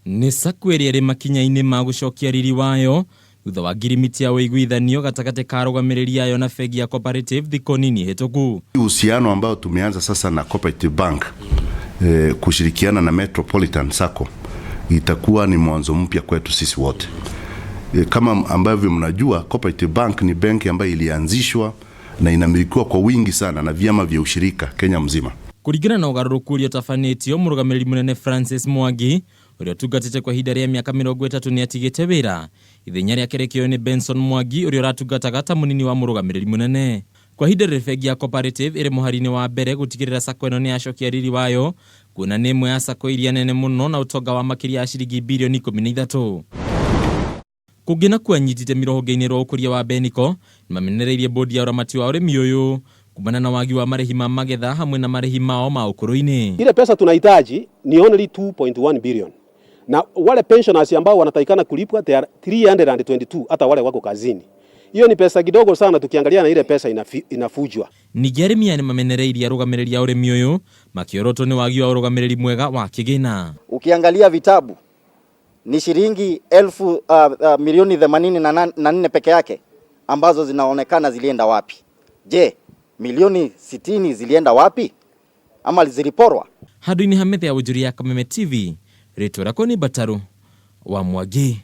Ni sakweri ari makinya-ini ma gucokia riri wayo thutha wa ngirimiti ya uiguithanio gatagati ka arugamiriri ayo na bengi ya Cooperative thiko nini hituku. Uhusiano ambao tumeanza sasa na Cooperative Bank kushirikiana na Metropolitan Sacco itakuwa ni mwanzo mpya kwetu sisi wote. Kama ambavyo mnajua, Cooperative Bank ni benki ambayo ilianzishwa na inamilikiwa kwa wingi sana na vyama vya ushirika Kenya mzima. Kuringana na ugaruruku uria tafanitio, murugamiriri munene Francis Mwangi uria tugatite kwa ihinda ria miaka 30 ni atigite wira. Ithenya ria kerekio ni Benson Mwangi uria uratungataga ta munini wa murugamiriri munene. Kwa ihinda ria bengi ya Cooperative iri muharini wa mbere gutigirira sacco ino ni yacokia riri wayo, kuna ni imwe ya sacco iria nene muno na utonga wa makiria ya ciringi bilioni 13. Kugina kwanyitite mirohonge-ini rwa ukuria wa Benico nimamenereirie bodi ya uramati wa urimi uyu kumana na wagi wa marehi ma magetha hamwe na marehi mao ma ukuru-ini. Ile pesa tunahitaji ni only 2.1 billion. Na wale pensioners ambao wanatakikana kulipwa they are 322 hata wale wako kazini. Hiyo ni pesa kidogo sana tukiangalia na ile pesa inafujwa. Ni Jeremia ni mamenereirie arugamiriri ya urimi uyu makioroto ni wagi wa urugamiriri mwega wa kigina. Ukiangalia vitabu ni shilingi milioni 84 peke yake ambazo zinaonekana zilienda wapi? Je, milioni 60 zilienda wapi? Ama ziliporwa? Hadu ni Hamethe ya Ujuri ya Kameme TV. Reto rako ni Bataru wa Mwangi.